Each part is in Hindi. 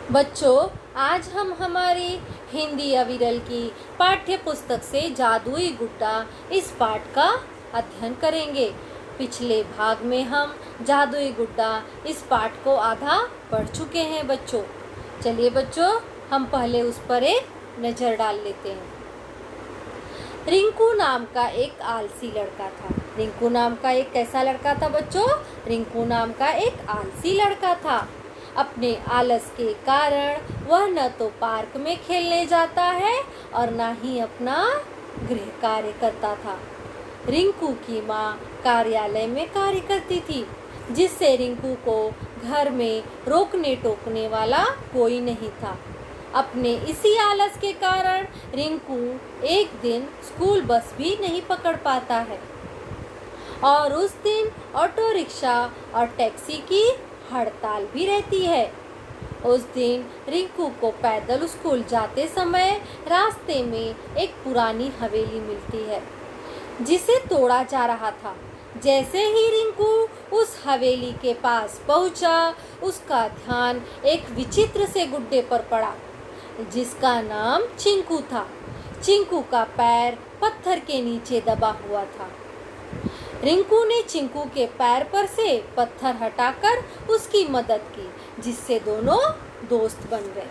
बच्चों, आज हम हमारी हिंदी अविरल की पाठ्य पुस्तक से जादुई गुड्डा इस पाठ का अध्ययन करेंगे। पिछले भाग में हम जादुई गुड्डा इस पाठ को आधा पढ़ चुके हैं बच्चों। चलिए बच्चों, हम पहले उस पर एक नज़र डाल लेते हैं। रिंकू नाम का एक आलसी लड़का था। रिंकू नाम का एक कैसा लड़का था बच्चों? रिंकू नाम का एक आलसी लड़का था। अपने आलस के कारण वह न तो पार्क में खेलने जाता है और न ही अपना गृह कार्य करता था। रिंकू की माँ कार्यालय में कार्य करती थी, जिससे रिंकू को घर में रोकने टोकने वाला कोई नहीं था। अपने इसी आलस के कारण रिंकू एक दिन स्कूल बस भी नहीं पकड़ पाता है और उस दिन ऑटो रिक्शा और टैक्सी की हड़ताल भी रहती है। उस दिन रिंकू को पैदल स्कूल जाते समय रास्ते में एक पुरानी हवेली मिलती है, जिसे तोड़ा जा रहा था। जैसे ही रिंकू उस हवेली के पास पहुंचा, उसका ध्यान एक विचित्र से गुड्डे पर पड़ा, जिसका नाम चिंकू था। चिंकू का पैर पत्थर के नीचे दबा हुआ था। रिंकू ने चिंकू के पैर पर से पत्थर हटाकर उसकी मदद की, जिससे दोनों दोस्त बन गए।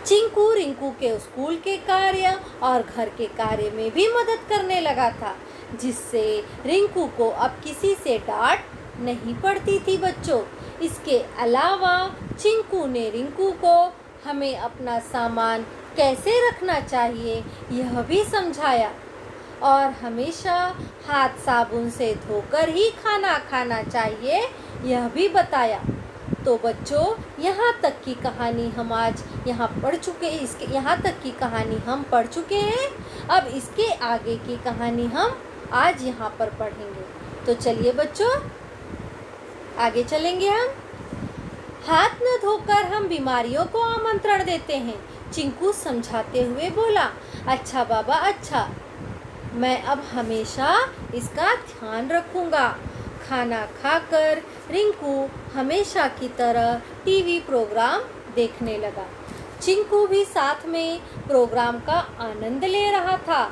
चिंकू रिंकू के स्कूल के कार्य और घर के कार्य में भी मदद करने लगा था, जिससे रिंकू को अब किसी से डांट नहीं पड़ती थी बच्चों। इसके अलावा चिंकू ने रिंकू को हमें अपना सामान कैसे रखना चाहिए यह भी समझाया और हमेशा हाथ साबुन से धोकर ही खाना खाना चाहिए यह भी बताया। तो बच्चों, यहाँ तक की कहानी हम आज यहाँ पढ़ चुके हैं। यहाँ तक की कहानी हम पढ़ चुके हैं। अब इसके आगे की कहानी हम आज यहाँ पर पढ़ेंगे। तो चलिए बच्चों, आगे चलेंगे हम। हाथ न धोकर हम बीमारियों को आमंत्रण देते हैं, चिंकू समझाते हुए बोला। अच्छा बाबा, अच्छा, मैं अब हमेशा इसका ध्यान रखूंगा। खाना खाकर रिंकू हमेशा की तरह टीवी प्रोग्राम देखने लगा। चिंकू भी साथ में प्रोग्राम का आनंद ले रहा था।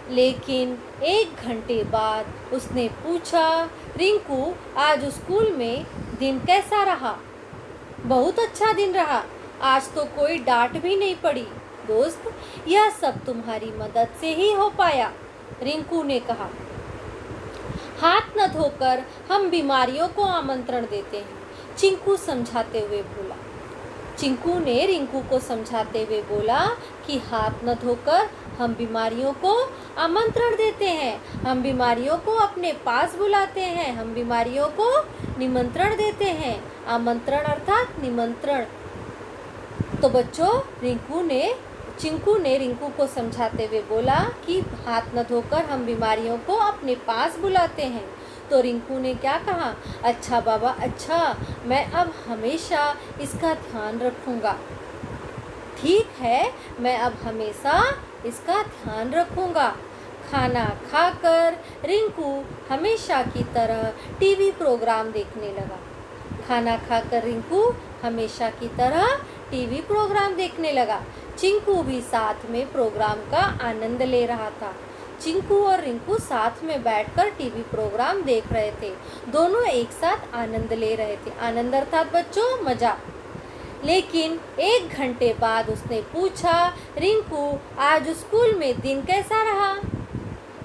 लेकिन 1 घंटे बाद उसने पूछा, रिंकू, आज स्कूल में दिन कैसा रहा? बहुत अच्छा दिन रहा। आज तो कोई डांट भी नहीं पड़ी दोस्त, यह सब तुम्हारी मदद से ही हो पाया, रिंकू ने कहा। हाथ न धोकर हम बीमारियों को आमंत्रण देते हैं, चिंकू समझाते हुए बोला। चिंकू ने रिंकू को समझाते हुए बोला कि हाथ न धोकर हम बीमारियों को आमंत्रण देते हैं, हम बीमारियों को अपने पास बुलाते हैं, हम बीमारियों को निमंत्रण देते हैं। आमंत्रण अर्थात निमंत्रण। तो बच्चों, चिंकू ने रिंकू को समझाते हुए बोला कि हाथ न धोकर हम बीमारियों को अपने पास बुलाते हैं। तो रिंकू ने क्या कहा? अच्छा बाबा, अच्छा, मैं अब हमेशा इसका ध्यान रखूंगा। ठीक है, मैं अब हमेशा इसका ध्यान रखूंगा। खाना खाकर रिंकू हमेशा की तरह टीवी प्रोग्राम देखने लगा। खाना खाकर रिंकू हमेशा की तरह टीवी प्रोग्राम देखने लगा। चिंकू भी साथ में प्रोग्राम का आनंद ले रहा था। चिंकू और रिंकू साथ में बैठकर टीवी प्रोग्राम देख रहे थे। दोनों एक साथ आनंद ले रहे थे। आनंद अर्थात बच्चों मजा। लेकिन 1 घंटे बाद उसने पूछा, रिंकू, आज स्कूल में दिन कैसा रहा?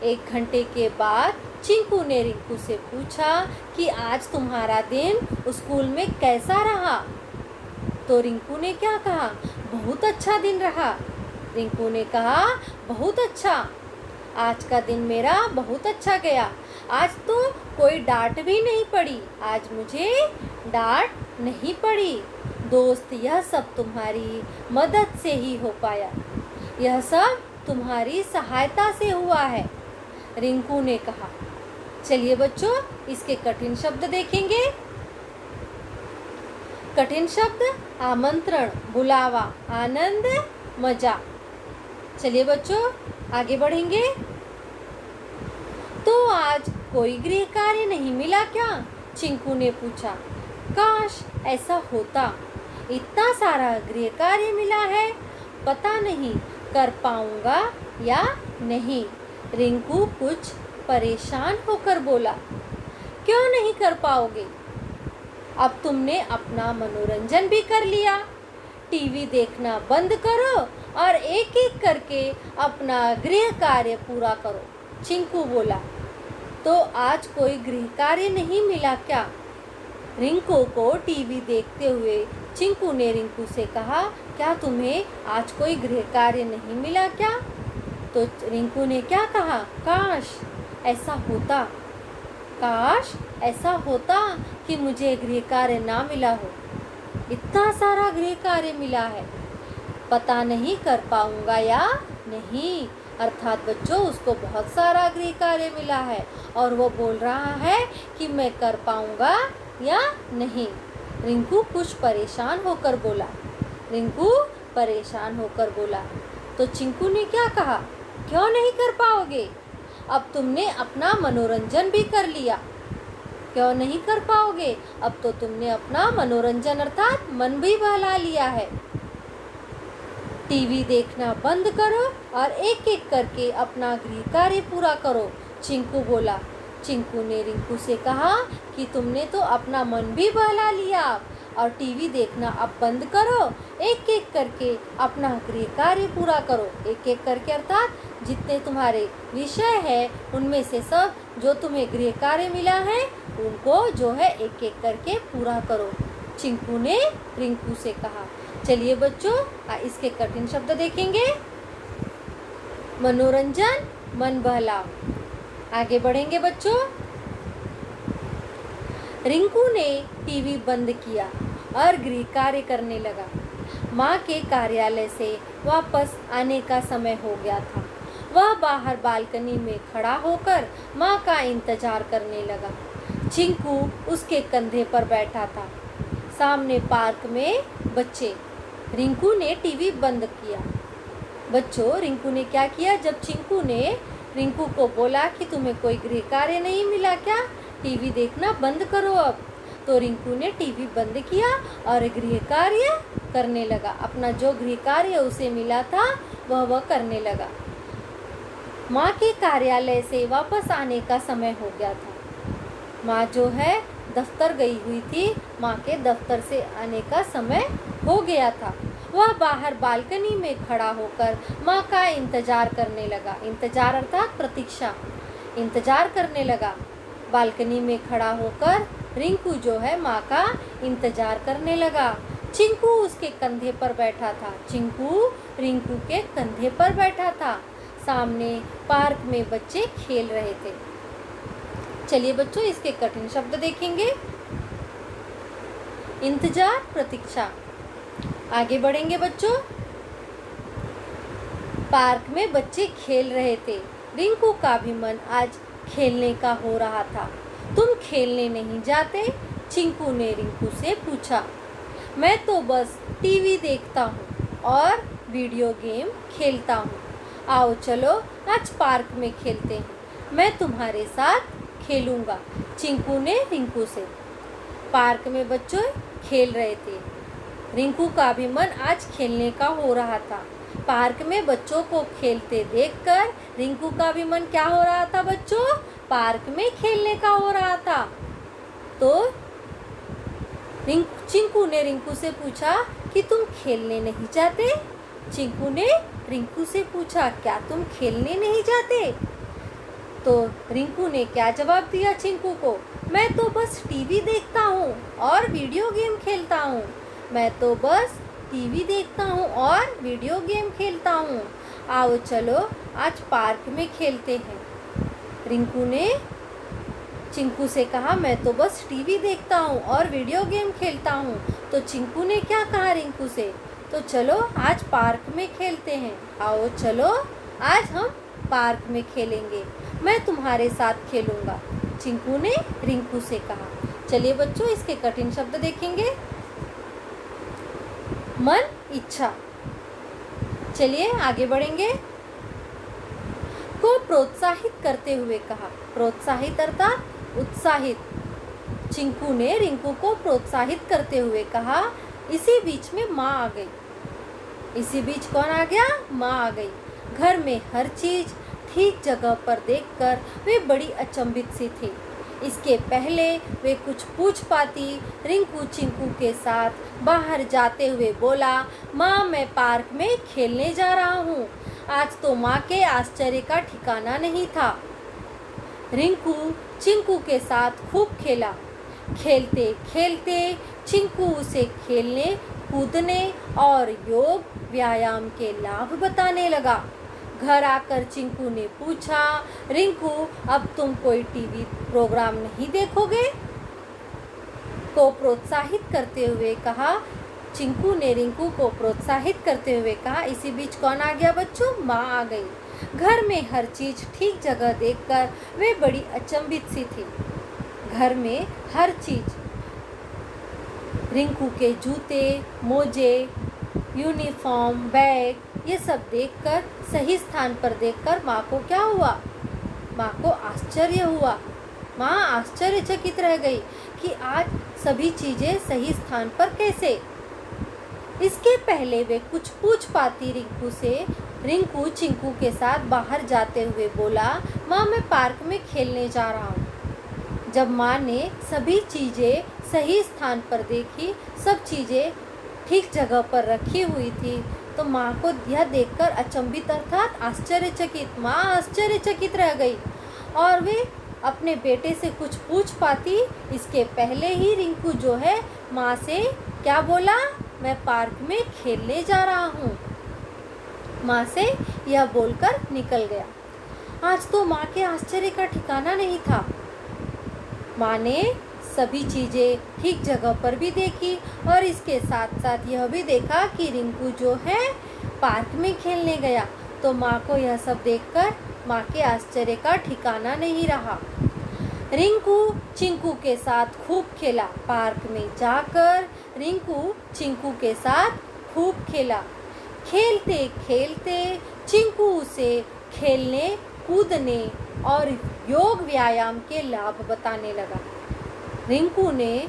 1 घंटे के बाद चिंकू ने रिंकू से पूछा कि आज तुम्हारा दिन स्कूल में कैसा रहा? तो रिंकू ने क्या कहा? बहुत अच्छा दिन रहा। रिंकू ने कहा, बहुत अच्छा, आज का दिन मेरा बहुत अच्छा गया। आज तो कोई डांट भी नहीं पड़ी, आज मुझे डांट नहीं पड़ी। दोस्त, यह सब तुम्हारी मदद से ही हो पाया, यह सब तुम्हारी सहायता से हुआ है, रिंकू ने कहा। चलिए बच्चों, इसके कठिन शब्द देखेंगे। कठिन शब्द: आमंत्रण, बुलावा, आनंद, मजा। चलिए बच्चों, आगे बढ़ेंगे। तो आज कोई गृह कार्य नहीं मिला क्या? चिंकू ने पूछा। काश ऐसा होता। इतना सारा गृह कार्य मिला है, पता नहीं कर पाऊंगा या नहीं। रिंकू कुछ परेशान होकर बोला। क्यों नहीं कर पाओगे? अब तुमने अपना मनोरंजन भी कर लिया। टीवी देखना बंद करो और एक एक करके अपना गृह कार्य पूरा करो। चिंकू बोला। तो आज कोई गृह कार्य नहीं मिला क्या? रिंकू को टीवी देखते हुए चिंकू ने रिंकू से कहा, क्या तुम्हें आज कोई गृह कार्य नहीं मिला क्या? तो रिंकू ने क्या कहा, काश ऐसा होता, काश ऐसा होता कि मुझे गृह कार्य ना मिला हो। इतना सारा गृह कार्य मिला है, पता नहीं कर पाऊंगा या नहीं। अर्थात बच्चों, उसको बहुत सारा गृह कार्य मिला है और वो बोल रहा है कि मैं कर पाऊंगा या नहीं। रिंकू कुछ परेशान होकर बोला। रिंकू परेशान होकर बोला। तो चिंकू ने क्या कहा, क्यों नहीं कर पाओगे? अब तुमने अपना मनोरंजन भी कर लिया। क्यों नहीं कर पाओगे? अब तो तुमने अपना मनोरंजन अर्थात मन भी बहला लिया है। टीवी देखना बंद करो और एक एक करके अपना गृह कार्य पूरा करो। चिंकू बोला। चिंकू ने रिंकू से कहा कि तुमने तो अपना मन भी बहला लिया और टीवी देखना अब बंद करो, एक एक करके अपना गृह कार्य पूरा करो। एक एक करके अर्थात जितने तुम्हारे विषय है उनमें से सब जो तुम्हें गृह कार्य मिला है उनको जो है एक एक करके पूरा करो। चिंकू ने रिंकू से कहा। चलिए बच्चों, इसके कठिन शब्द देखेंगे। मनोरंजन, मन बहलाव। आगे बढ़ेंगे बच्चों। रिंकू ने टीवी बंद किया और गृह कार्य करने लगा। माँ के कार्यालय से वापस आने का समय हो गया था। वह बाहर बालकनी में खड़ा होकर माँ का इंतजार करने लगा। चिंकू उसके कंधे पर बैठा था। सामने पार्क में बच्चे। रिंकू ने टीवी बंद किया। बच्चों, रिंकू ने क्या किया, जब चिंकू ने रिंकू को बोला कि तुम्हें कोई गृह कार्य नहीं मिला क्या, टीवी देखना बंद करो अब, तो रिंकू ने टीवी बंद किया और गृह कार्य करने लगा। अपना जो गृह कार्य उसे मिला था वह करने लगा। माँ के कार्यालय से वापस आने का समय हो गया था। माँ जो है दफ्तर गई हुई थी। माँ के दफ्तर से आने का समय हो गया था। वह बाहर बालकनी में खड़ा होकर माँ का इंतजार करने लगा। इंतजार अर्थात प्रतीक्षा, इंतजार करने लगा। बालकनी में खड़ा होकर रिंकू जो है माँ का इंतजार करने लगा। चिंकू उसके कंधे पर बैठा था। चिंकू रिंकू के कंधे पर बैठा था। सामने पार्क में बच्चे खेल रहे थे। चलिए बच्चों, इसके कठिन शब्द देखेंगे। इंतजार, प्रतीक्षा। आगे बढ़ेंगे बच्चों। पार्क में बच्चे खेल रहे थे। रिंकू का भी मन आज खेलने का हो रहा था। तुम खेलने नहीं जाते? चिंकू ने रिंकू से पूछा। मैं तो बस टीवी देखता हूँ और वीडियो गेम खेलता हूँ। आओ चलो आज पार्क में खेलते हैं, मैं तुम्हारे साथ खेलूँगा। चिंकू ने रिंकू से। पार्क में बच्चे खेल रहे थे। रिंकू का भी मन आज खेलने का हो रहा था। पार्क में बच्चों को खेलते देखकर रिंकू का भी मन क्या हो रहा था बच्चों? पार्क में खेलने का हो रहा था। तो चिंकू ने रिंकू से पूछा कि तुम खेलने नहीं जाते? चिंकू ने रिंकू से पूछा, क्या तुम खेलने नहीं जाते? तो रिंकू ने क्या जवाब दिया चिंकू को? मैं तो बस टीवी देखता हूँ और वीडियो गेम खेलता हूँ। मैं तो बस टीवी देखता हूँ और वीडियो गेम खेलता हूँ। आओ चलो आज पार्क में खेलते हैं। रिंकू ने चिंकू से कहा, मैं तो बस टीवी देखता हूँ और वीडियो गेम खेलता हूँ। तो चिंकू ने क्या कहा रिंकू से? तो चलो आज पार्क में खेलते हैं। आओ चलो आज हम पार्क में खेलेंगे, मैं तुम्हारे साथ खेलूँगा। चिंकू ने रिंकू से कहा। चलिए बच्चों, इसके कठिन शब्द देखेंगे। मन, इच्छा। चलिए आगे बढ़ेंगे। को प्रोत्साहित करते हुए कहा। प्रोत्साहित अर्थात उत्साहित। चिंकू ने रिंकू को प्रोत्साहित करते हुए कहा, इसी बीच में माँ आ गई। इसी बीच कौन आ गया? माँ आ गई। घर में हर चीज ठीक जगह पर देखकर वे बड़ी अचंभित सी थी। इसके पहले वे कुछ पूछ पाती रिंकू चिंकू के साथ बाहर जाते हुए बोला, माँ मैं पार्क में खेलने जा रहा हूँ। आज तो माँ के आश्चर्य का ठिकाना नहीं था। रिंकू चिंकू के साथ खूब खेला। खेलते खेलते चिंकू उसे खेलने कूदने और योग व्यायाम के लाभ बताने लगा। घर आकर चिंकू ने पूछा, रिंकू अब तुम कोई टीवी प्रोग्राम नहीं देखोगे? को प्रोत्साहित करते हुए कहा। चिंकू ने रिंकू को प्रोत्साहित करते हुए कहा। इसी बीच कौन आ गया बच्चों? माँ आ गई। घर में हर चीज ठीक जगह देखकर वे बड़ी अचंभित सी थी। घर में हर चीज, रिंकू के जूते, मोजे, यूनिफॉर्म, बैग, ये सब देखकर, सही स्थान पर देखकर माँ को क्या हुआ? माँ को आश्चर्य हुआ। माँ आश्चर्यचकित रह गई कि आज सभी चीजें सही स्थान पर कैसे? इसके पहले वे कुछ पूछ पाती रिंकू से। रिंकू चिंकू के साथ बाहर जाते हुए बोला, माँ मैं पार्क में खेलने जा रहा हूँ। जब माँ ने सभी चीजें सही स्थान पर देखी, सब चीजें ठीक जगह पर रखी हुई थी, तो माँ को यह देखकर अचंभित अर्थात आश्चर्यचकित, माँ आश्चर्यचकित रह गई और वे अपने बेटे से कुछ पूछ पाती इसके पहले ही रिंकू जो है माँ से क्या बोला? मैं पार्क में खेलने जा रहा हूँ। माँ से यह बोलकर निकल गया। आज तो माँ के आश्चर्य का ठिकाना नहीं था। माँ ने सभी चीज़ें ठीक जगह पर भी देखी और इसके साथ साथ यह भी देखा कि रिंकू जो है पार्क में खेलने गया। तो माँ को यह सब देखकर माँ के आश्चर्य का ठिकाना नहीं रहा। रिंकू चिंकू के साथ खूब खेला। पार्क में जाकर रिंकू चिंकू के साथ खूब खेला। खेलते खेलते चिंकू उसे खेलने कूदने और योग व्यायाम के लाभ बताने लगा। रिंकू ने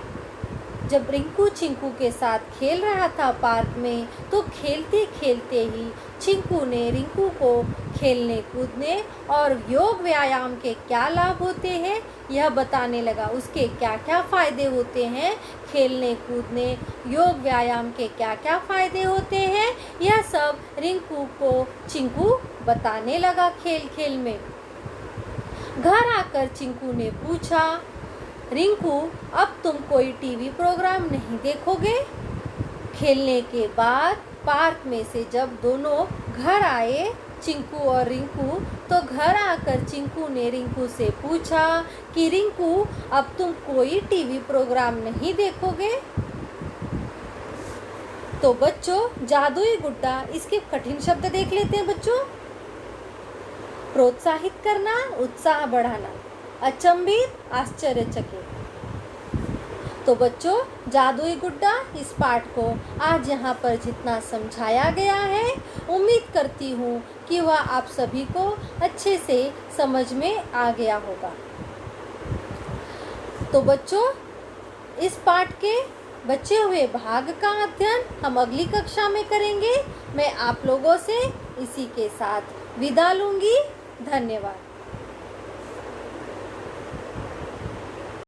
जब रिंकू चिंकू के साथ खेल रहा था पार्क में, तो खेलते खेलते ही चिंकू ने रिंकू को खेलने कूदने और योग व्यायाम के क्या लाभ होते हैं यह बताने लगा। उसके क्या क्या फ़ायदे होते हैं, खेलने कूदने योग व्यायाम के क्या क्या फ़ायदे होते हैं, यह सब रिंकू को चिंकू बताने लगा खेल खेल में। घर आकर चिंकू ने पूछा, रिंकू अब तुम कोई टीवी प्रोग्राम नहीं देखोगे? खेलने के बाद पार्क में से जब दोनों घर आए चिंकू और रिंकू, तो घर आकर चिंकू ने रिंकू से पूछा कि रिंकू अब तुम कोई टीवी प्रोग्राम नहीं देखोगे? तो बच्चों जादुई गुड्डा, इसके कठिन शब्द देख लेते हैं बच्चों। प्रोत्साहित करना, उत्साह बढ़ाना, अचंभित, आश्चर्यचकित। तो बच्चों जादुई गुड्डा इस पाठ को आज यहाँ पर जितना समझाया गया है, उम्मीद करती हूँ कि वह आप सभी को अच्छे से समझ में आ गया होगा। तो बच्चों इस पाठ के बचे हुए भाग का अध्ययन हम अगली कक्षा में करेंगे। मैं आप लोगों से इसी के साथ विदा लूँगी। धन्यवाद।